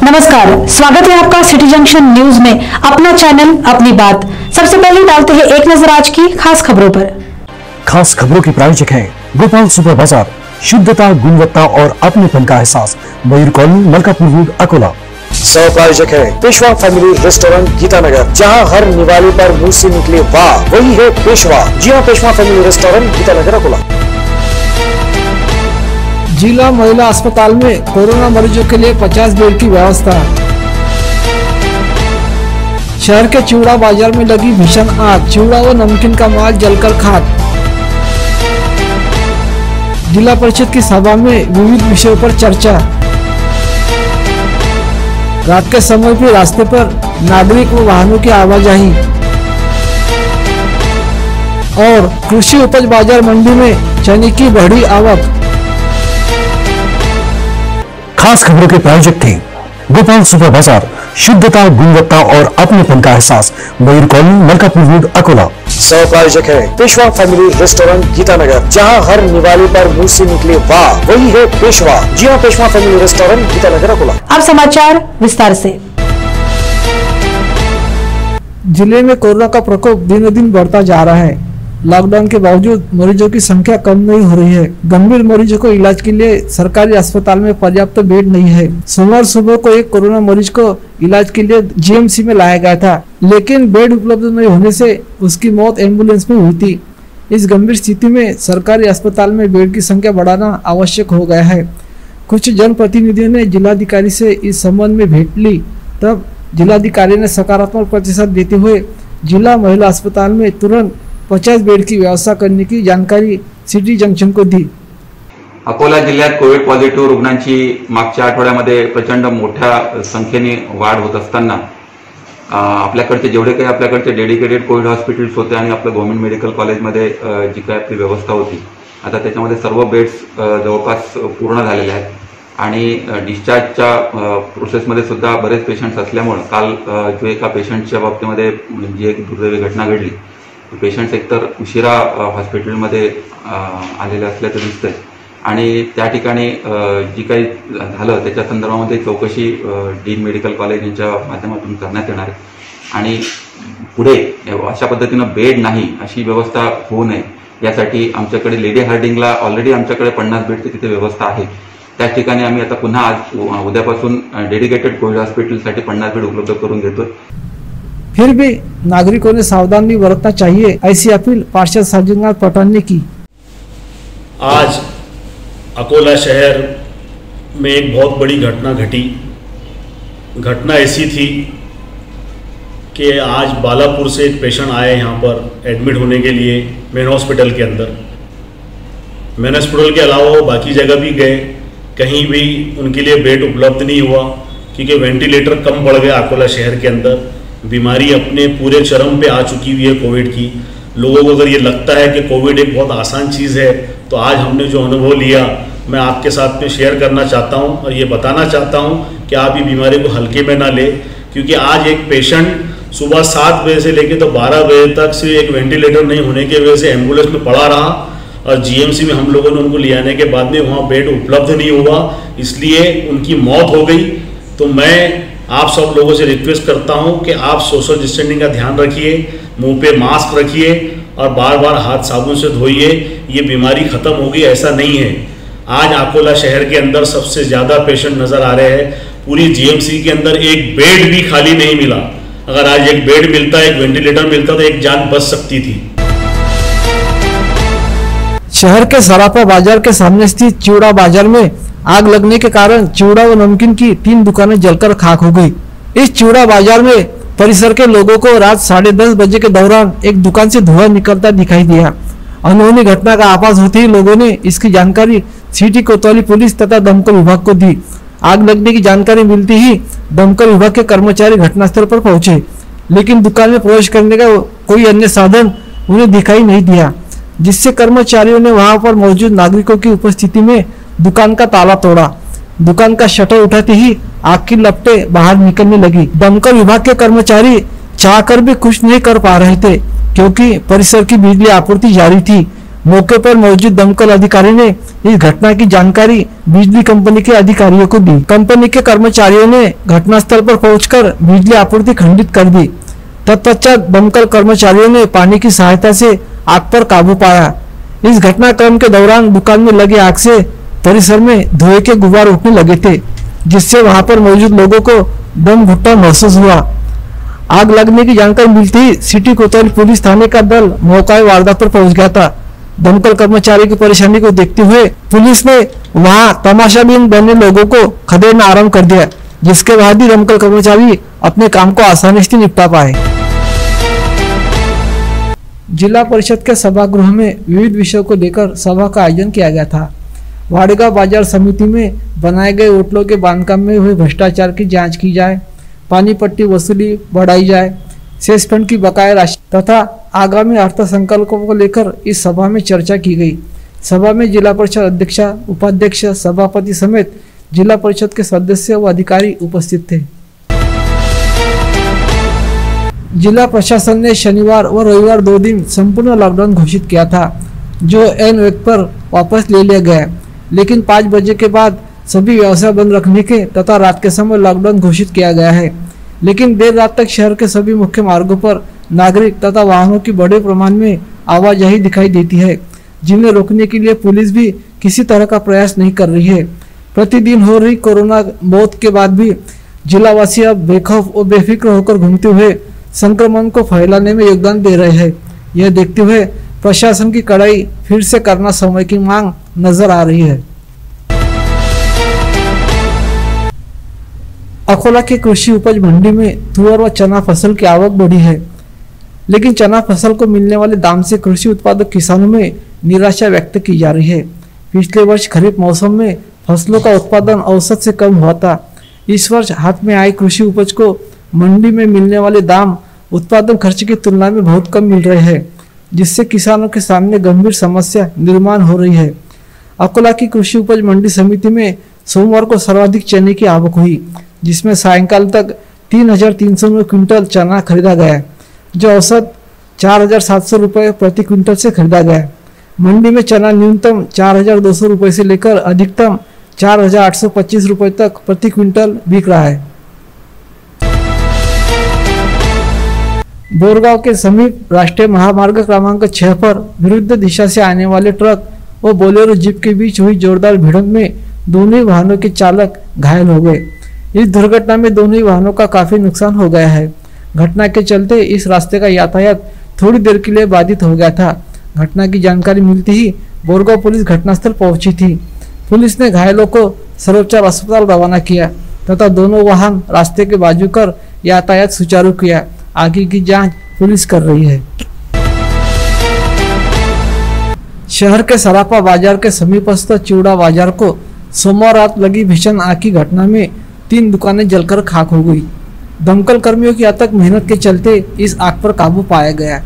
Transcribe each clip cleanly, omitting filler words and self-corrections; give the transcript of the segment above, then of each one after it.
नमस्कार, स्वागत है आपका सिटी जंक्शन न्यूज में। अपना चैनल अपनी बात। सबसे पहले डालते हैं एक नजर आज की खास खबरों पर। खास खबरों के प्रायोजक हैं गोपाल सुपर बाजार, शुद्धता, गुणवत्ता और अपनेपन का एहसास, मयूर कॉलोनी, मलकापुर रोड, अकोला। सह प्रायोजक है पेशवा फैमिली रेस्टोरेंट, गीतानगर, जहां हर निवाले पर मुंह से निकले वाह वही है पेशवा। जी हां, पेशवा फैमिली रेस्टोरेंट, गीतानगर, अकोला। जिला महिला अस्पताल में कोरोना मरीजों के लिए 50 बेड की व्यवस्था। शहर के चिवड़ा बाजार में लगी भीषण आग, चिवड़ा व नमकीन का माल जलकर खाक। जिला परिषद की सभा में विविध विषयों पर चर्चा। रात के समय भी रास्ते पर नागरिक व वाहनों की आवाजाही। और कृषि उपज बाजार मंडी में चने की बढ़ी आवक। खास खबरों के प्रायोजक थे गोपाल सुपर बाजार, शुद्धता, गुणवत्ता और अपनेपन का एहसास, मयूर कॉलोनी, मलकापुर रोड, अकोला। सह प्रायोजक है पेशवा फैमिली रेस्टोरेंट, गीतानगर, जहां हर निवाले पर मुंह से निकले वाह वही है पेशवा। जी हां, पेशवा फैमिली रेस्टोरेंट, गीतानगर, अकोला। अब समाचार विस्तार से। जिले में कोरोना का प्रकोप दिनों दिन बढ़ता जा रहा है। लॉकडाउन के बावजूद मरीजों की संख्या कम नहीं हो रही है। गंभीर मरीजों को इलाज के लिए सरकारी अस्पताल में पर्याप्त बेड नहीं है। सोमवार सुबह को एक कोरोना मरीज को इलाज के लिए जीएमसी में लाया गया था, लेकिन बेड उपलब्ध नहीं होने से उसकी मौत एम्बुलेंस में हुई थी। इस गंभीर स्थिति में सरकारी अस्पताल में बेड की संख्या बढ़ाना आवश्यक हो गया है। कुछ जनप्रतिनिधियों ने जिलाधिकारी से इस संबंध में भेंट ली, तब जिलाधिकारी ने सकारात्मक प्रतिसाद देते हुए जिला महिला अस्पताल में तुरंत 50 बेड की व्यवस्था करने की जानकारी सिटी जंक्शन को दी। अकोला जिल्ह्यात कोविड पॉझिटिव्ह रुग्णांची मागच्या आठवड्यामध्ये प्रचंड मोठ्या संख्येने वाढ होत असताना आपल्याकडचे जेवढे काही आपल्याकडचे डेडिकेटेड कोविड हॉस्पिटल्स होते आणि आपलं गव्हर्नमेंट मेडिकल कॉलेजमध्ये जी काही आपली व्यवस्था होती, आता त्याच्यामध्ये सर्व बेड्स जवळपास पूर्ण झालेले आहेत आणि डिस्चार्जच्या प्रोसेसमध्ये सुद्धा बरेच पेशंट्स असल्यामुळे काल जो एका पेशंटच्या बाबतीमध्ये जी एक दुर्दैवी घटना घडली, पेशंट्स एकतर उशिरा हॉस्पिटलमध्ये आलेले असल्याचं दिसतंय आणि त्या ठिकाणी जी काही झालं त्याच्या संदर्भामध्ये चौकशी डीन मेडिकल कॉलेज यांच्या माध्यमातून करण्यात येणार आहे आणि पुढे अशा पद्धतीनं बेड नाही अशी व्यवस्था होऊ नये यासाठी आमच्याकडे लेडी हार्डिंगला ऑलरेडी आमच्याकडे 50 बेडची तिथे व्यवस्था आहे। त्याच ठिकाणी आम्ही आता पुन्हा आज उद्यापासून डेडिकेटेड कोविड हॉस्पिटलसाठी 50 बेड उपलब्ध करून देतोय। फिर भी नागरिकों ने सावधानी बरतना चाहिए, ऐसी अपील पार्षद साजिदनाथ पठान ने की। आज अकोला शहर में एक बहुत बड़ी घटना घटी। घटना ऐसी थी कि आज बालापुर से एक पेशेंट आए यहाँ पर एडमिट होने के लिए मेन हॉस्पिटल के अंदर। मेन हॉस्पिटल के अलावा वो बाकी जगह भी गए, कहीं भी उनके लिए बेड उपलब्ध नहीं हुआ क्योंकि वेंटिलेटर कम पड़ गया अकोला शहर के अंदर। बीमारी अपने पूरे चरम पे आ चुकी हुई है कोविड की। लोगों को अगर ये लगता है कि कोविड एक बहुत आसान चीज़ है, तो आज हमने जो अनुभव लिया मैं आपके साथ में शेयर करना चाहता हूं और ये बताना चाहता हूं कि आप ये बीमारी को हल्के में ना ले, क्योंकि आज एक पेशेंट सुबह 7 बजे से लेकर तो 12 बजे तक सिर्फ एक वेंटिलेटर नहीं होने की वजह से एम्बुलेंस में पड़ा रहा और जीएमसी में हम लोगों ने उनको ले आने के बाद में वहाँ बेड उपलब्ध नहीं हुआ, इसलिए उनकी मौत हो गई। तो मैं आप सब लोगों से रिक्वेस्ट करता हूं कि आप सोशल डिस्टेंसिंग का ध्यान रखिए, मुंह पे मास्क रखिए और बार बार हाथ साबुन से धोइए। ये बीमारी ख़त्म होगी ऐसा नहीं है। आज अकोला शहर के अंदर सबसे ज़्यादा पेशेंट नज़र आ रहे हैं। पूरी जीएमसी के अंदर एक बेड भी खाली नहीं मिला। अगर आज एक बेड मिलता, एक वेंटिलेटर मिलता तो एक जान बच सकती थी। शहर के सराफा बाजार के सामने स्थित चिवड़ा बाजार में आग लगने के कारण चिवड़ा व नमकीन की 3 दुकानें जलकर खाक हो गई। इस चिवड़ा बाजार में परिसर के लोगों को रात 10:30 बजे के दौरान एक दुकान से धुआं निकलता दिखाई दिया। अनहोनी घटना का आभास होते ही लोगों ने इसकी जानकारी सिटी कोतवाली पुलिस तथा दमकल विभाग को दी। आग लगने की जानकारी मिलती ही दमकल विभाग के कर्मचारी घटनास्थल पर पहुंचे, लेकिन दुकान में प्रवेश करने का कोई अन्य साधन उन्हें दिखाई नहीं दिया, जिससे कर्मचारियों ने वहां पर मौजूद नागरिकों की उपस्थिति में दुकान का ताला तोड़ा। दुकान का शटर उठाते ही आग की लपटें बाहर निकलने लगी। दमकल विभाग के कर्मचारी चाहकर भी कुछ नहीं कर पा रहे थे, क्योंकि परिसर की बिजली आपूर्ति जारी थी। मौके पर मौजूद दमकल अधिकारी ने इस घटना की जानकारी बिजली कंपनी के अधिकारियों को दी। कंपनी के कर्मचारियों ने घटनास्थल पर पहुंचकर बिजली आपूर्ति खंडित कर दी। तत्पश्चात दमकल कर्मचारियों ने पानी की सहायता से आग पर काबू पाया। इस घटनाक्रम के दौरान दुकान में लगी आग से परिसर में धुएं के गुबार उठने लगे थे, जिससे वहां पर मौजूद लोगों को दम घुटना महसूस हुआ। आग लगने की जानकारी मिलते ही सिटी कोतवाली पुलिस थाने का दल मौका वारदात पर पहुंच गया था। दमकल कर्मचारी की परेशानी को देखते हुए पुलिस ने वहां तमाशाबीन बने लोगों को खदेड़ना आरंभ कर दिया, जिसके बाद ही दमकल कर्मचारी अपने काम को आसानी से निपटा पाए। जिला परिषद के सभागृह में विविध विषयों को लेकर सभा का आयोजन किया गया था। वाड़ेगांव बाजार समिति में बनाए गए होटलों के बांधकाम में हुए भ्रष्टाचार की जांच की जाए, पानी पट्टी वसूली बढ़ाई जाए, शेष फंड की बकाया राशि तथा आगामी अर्थसंकल्पों को लेकर इस सभा में चर्चा की गई। सभा में जिला परिषद अध्यक्षा, उपाध्यक्ष, सभापति समेत जिला परिषद के सदस्य व अधिकारी उपस्थित थे। जिला प्रशासन ने शनिवार व रविवार 2 दिन संपूर्ण लॉकडाउन घोषित किया था, जो एन वक्त पर वापस ले लिया गया, लेकिन 5 बजे के बाद सभी व्यवसाय बंद रखने के तथा रात के समय लॉकडाउन घोषित किया गया है। लेकिन देर रात तक शहर के सभी मुख्य मार्गों पर नागरिक तथा वाहनों की बड़े प्रमाण में आवाजाही दिखाई देती है, जिन्हें रोकने के लिए पुलिस भी किसी तरह का प्रयास नहीं कर रही है। प्रतिदिन हो रही कोरोना मौत के बाद भी जिलावासी अब बेखौफ और बेफिक्र होकर घूमते हुए संक्रमण को फैलाने में योगदान दे रहे हैं। यह देखते हुए प्रशासन की कड़ाई फिर से करना समय की मांग नजर आ रही है। अकोला के कृषि उपज मंडी में तुअर व चना फसल की आवक बढ़ी है, लेकिन चना फसल को मिलने वाले दाम से कृषि उत्पादक किसानों में निराशा व्यक्त की जा रही है। पिछले वर्ष खरीफ मौसम में फसलों का उत्पादन औसत से कम हुआ था। इस वर्ष हाथ में आई कृषि उपज को मंडी में मिलने वाले दाम उत्पादन खर्च की तुलना में बहुत कम मिल रहे हैं, जिससे किसानों के सामने गंभीर समस्या निर्माण हो रही है। अकोला की कृषि उपज मंडी समिति में सोमवार को सर्वाधिक चने की आवक हुई, जिसमें सायंकाल तक 3,309 क्विंटल चना खरीदा गया, जो औसत 4,700 रुपये प्रति क्विंटल से खरीदा गया। मंडी में चना न्यूनतम 4,200 रुपये से लेकर अधिकतम 4,825 रुपये तक प्रति क्विंटल बिक रहा है। बोरगांव के समीप राष्ट्रीय महामार्ग क्रमांक 6 पर विरुद्ध दिशा से आने वाले ट्रक और बोलेरो जीप के बीच हुई जोरदार भिड़ंत में दोनों ही वाहनों के चालक घायल हो गए। इस दुर्घटना में दोनों ही वाहनों का काफी नुकसान हो गया है। घटना के चलते इस रास्ते का यातायात थोड़ी देर के लिए बाधित हो गया था। घटना की जानकारी मिलते ही बोरगांव पुलिस घटनास्थल पहुंची थी। पुलिस ने घायलों को सर्वोपचार अस्पताल रवाना किया तथा दोनों वाहन रास्ते के बाजू कर यातायात सुचारू किया। आगे की जांच पुलिस कर रही है। शहर के सराफा बाजार के समीपस्थ चिवड़ा बाजार को सोमवार रात लगी भीषण आग की घटना में 3 दुकानें जलकर खाक हो गई। दमकल कर्मियों की अथक मेहनत के चलते इस आग पर काबू पाया गया।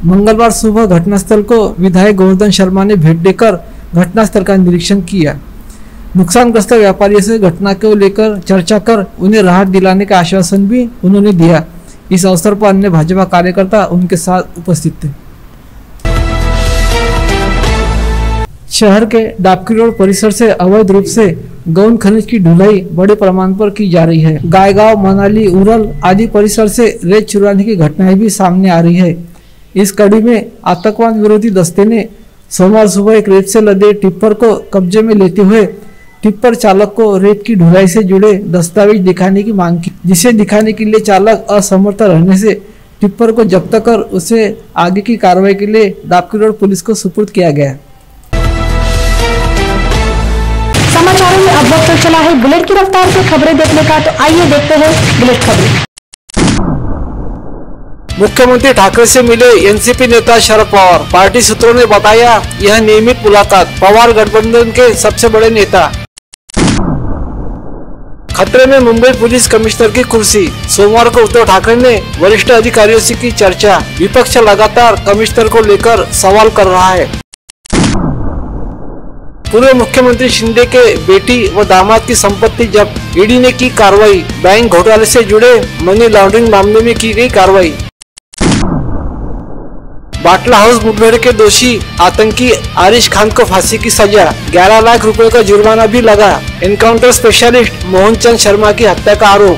मंगलवार सुबह घटनास्थल को विधायक गोवर्धन शर्मा ने भेंट देकर घटनास्थल का निरीक्षण किया। नुकसानग्रस्त व्यापारियों से घटना को लेकर चर्चा कर उन्हें राहत दिलाने का आश्वासन भी उन्होंने दिया। इस अवसर पर अन्य भाजपा कार्यकर्ता उनके साथ उपस्थित थे। शहर के डाबकी रोड परिसर से अवैध रूप से गौण खनिज की ढुलाई बड़े पैमाने पर की जा रही है। गायगांव, मनाली, उरल आदि परिसर से रेत चुराने की घटनाएं भी सामने आ रही है। इस कड़ी में आतंकवाद विरोधी दस्ते ने सोमवार सुबह एक रेत से लदे टिप्पर को कब्जे में लेते हुए टिप्पर चालक को रेत की ढुलाई से जुड़े दस्तावेज दिखाने की मांग की, जिसे दिखाने के लिए चालक असमर्थ रहने से टिप्पर को जब्त कर उसे आगे की कार्रवाई के लिए डाबकी रोड पुलिस को सुपुर्द किया गया। समाचारों में अब वक्त चला है बुलेट की रफ्तार से खबरें देखने का, तो आइए देखते हैं बुलेट खबरें। मुख्यमंत्री ठाकरे से मिले एनसीपी नेता शरद पवार। पार्टी सूत्रों ने बताया यह नियमित मुलाकात। पवार गठबंधन के सबसे बड़े नेता। खतरे में मुंबई पुलिस कमिश्नर की कुर्सी। सोमवार को उद्धव ठाकरे ने वरिष्ठ अधिकारियों से की चर्चा। विपक्ष लगातार कमिश्नर को लेकर सवाल कर रहा है। पूर्व मुख्यमंत्री शिंदे के बेटी व दामाद की संपत्ति जब्त। ईडी ने की कार्रवाई। बैंक घोटाले से जुड़े मनी लॉन्ड्रिंग मामले में की गई कार्रवाई। बाटला हाउस मुठभेड़ के दोषी आतंकी आरिश खान को फांसी की सजा, 11 लाख रुपए का जुर्माना भी लगा। एनकाउंटर स्पेशलिस्ट मोहन चंद शर्मा की हत्या का आरोप।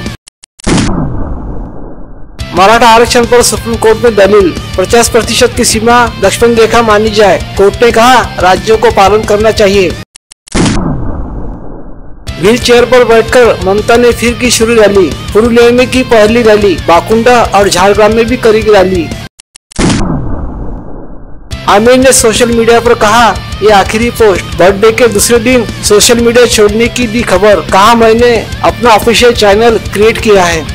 मराठा आरक्षण पर सुप्रीम कोर्ट में दलील, 50% की सीमा लक्ष्मण रेखा मानी जाए। कोर्ट ने कहा राज्यों को पालन करना चाहिए। व्हील चेयर पर बैठकर ममता ने फिर की शुरू रैली, पुरुलिया में की पहली रैली, बाकुंडा और झारग्राम में भी करेगी रैली। आमिर ने सोशल मीडिया पर कहा ये आखिरी पोस्ट, बर्थडे के दूसरे दिन सोशल मीडिया छोड़ने की दी खबर, कहा मैंने अपना ऑफिशियल चैनल क्रिएट किया है।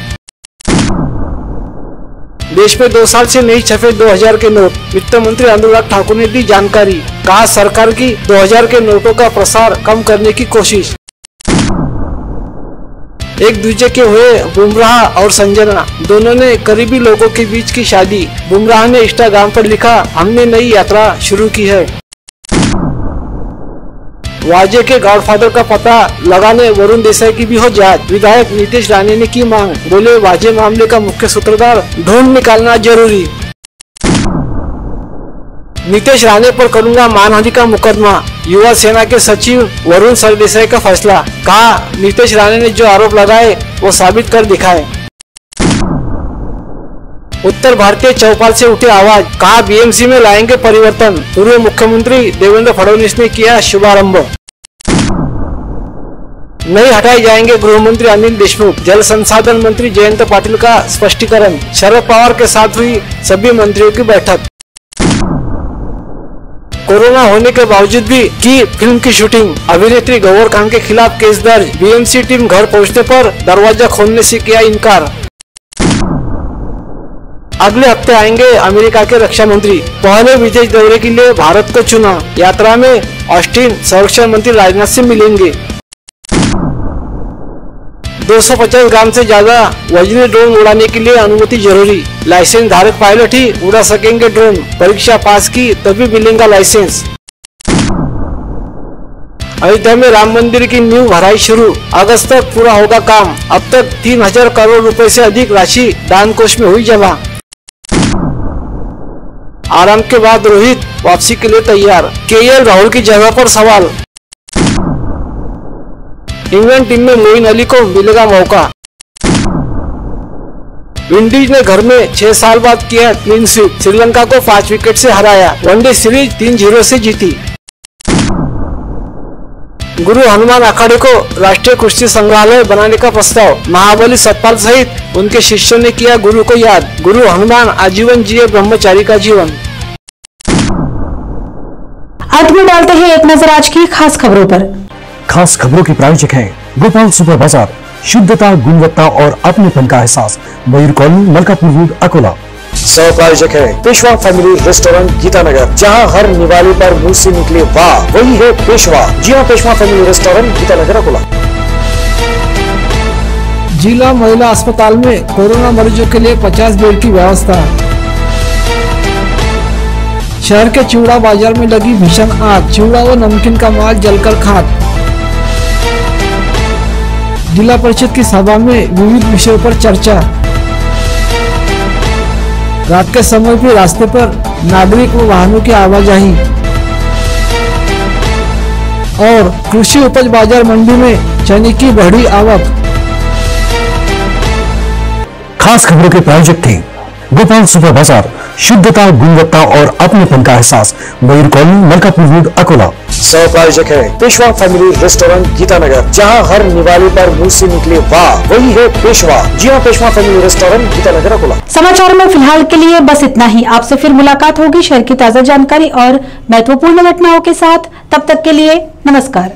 देश में 2 साल से नहीं छपे 2000 के नोट, वित्त मंत्री अनुराग ठाकुर ने दी जानकारी, कहा सरकार की 2000 के नोटों का प्रसार कम करने की कोशिश। एक दूसरे के हुए बुमराह और संजना, दोनों ने करीबी लोगों के बीच की शादी। बुमराह ने इंस्टाग्राम पर लिखा, हमने नई यात्रा शुरू की है। वाजे के गॉडफादर का पता लगाने वरुण देसाई की भी हो जांच, विधायक नीतीश राणे ने की मांग, बोले वाजे मामले का मुख्य सूत्रधार ढूंढ निकालना जरूरी। नीतीश राणे पर करूंगा मानहानि का मुकदमा, युवा सेना के सचिव वरुण सरदेसाई का फैसला, कहा नीतीश राणे ने जो आरोप लगाए वो साबित कर दिखाए। उत्तर भारतीय चौपाल से उठे आवाज, कहा बीएमसी में लाएंगे परिवर्तन, पूर्व मुख्यमंत्री देवेंद्र फडणवीस ने किया शुभारंभ। नहीं हटाए जाएंगे गृह मंत्री अनिल देशमुख, जल संसाधन मंत्री जयंत पाटिल का स्पष्टीकरण। शरद पवार के साथ हुई सभी मंत्रियों की बैठक। कोरोना होने के बावजूद भी की फिल्म की शूटिंग, अभिनेत्री गौहर खान के खिलाफ केस दर्ज, बीएमसी टीम घर पहुंचने पर दरवाजा खोलने से किया इनकार। अगले हफ्ते आएंगे अमेरिका के रक्षा मंत्री, पहले विदेश दौरे के लिए भारत को चुना। यात्रा में ऑस्टिन संरक्षण मंत्री राजनाथ से मिलेंगे। 250 ग्राम से ज्यादा वजनी ड्रोन उड़ाने के लिए अनुमति जरूरी, लाइसेंस धारक पायलट ही उड़ा सकेंगे ड्रोन, परीक्षा पास की तभी मिलेगा लाइसेंस। अयोध्या में राम मंदिर की नींव भराई शुरू, अगस्त तक पूरा होगा काम। अब तक 3000 करोड़ रुपए से अधिक राशि दान कोष में हुई जमा। आराम के बाद रोहित वापसी के लिए तैयार, केएल राहुल की जगह पर सवाल। इंग्लैंड टीम में मोइन अली को मिलेगा मौका। विंडीज ने घर में 6 साल बाद किया क्लीन स्वीप, श्रीलंका को 5 विकेट से हराया, वनडे सीरीज 3-0 से जीती। गुरु हनुमान अखाड़े को राष्ट्रीय कुश्ती संग्रहालय बनाने का प्रस्ताव, महाबली सतपाल सहित उनके शिष्यों ने किया गुरु को याद, गुरु हनुमान आजीवन जिए ब्रह्मचारी का जीवन। अंत में डालते हैं एक नजर आज की खास खबरों पर। खास खबरों के प्रायोजक हैं गोपाल सुपर बाजार, शुद्धता, गुणवत्ता और अपनेपन का एहसास, मयूर कॉलोनी, मलकापुर रोड, अकोला। सह प्रायोजक है पेशवा फैमिली रेस्टोरेंट गीतानगर, जहां हर निवाले पर मुंह से निकले वाह वही है पेशवा। जी हाँ, पेशवा फैमिली रेस्टोरेंट गीतानगर, अकोला। जिला महिला अस्पताल में कोरोना मरीजों के लिए 50 बेड की व्यवस्था। शहर के चिवड़ा बाजार में लगी भीषण आग, चिवड़ा व नमकीन का माल जलकर खाक। जिला परिषद की सभा में विविध विषयों पर चर्चा। रात के समय भी रास्ते पर नागरिक व वाहनों की आवाजाही। और कृषि उपज बाजार मंडी में चने की बढ़ी आवक। खास खबरों के प्रायोजक थे गोपाल सुपर बाजार, शुद्धता, गुणवत्ता और अपनेपन का एहसास, मयूर कॉलोनी, मलकापुर रोड, अकोला। सह प्रायोजक है पेशवा फैमिली रेस्टोरेंट गीतानगर, जहां हर निवाले पर मुंह से निकले वाह वही है पेशवा। जी हाँ, पेशवा फैमिली रेस्टोरेंट गीतानगर, अकोला। समाचार में फिलहाल के लिए बस इतना ही। आपसे फिर मुलाकात होगी शहर की ताजा जानकारी और महत्वपूर्ण घटनाओं के साथ। तब तक के लिए नमस्कार।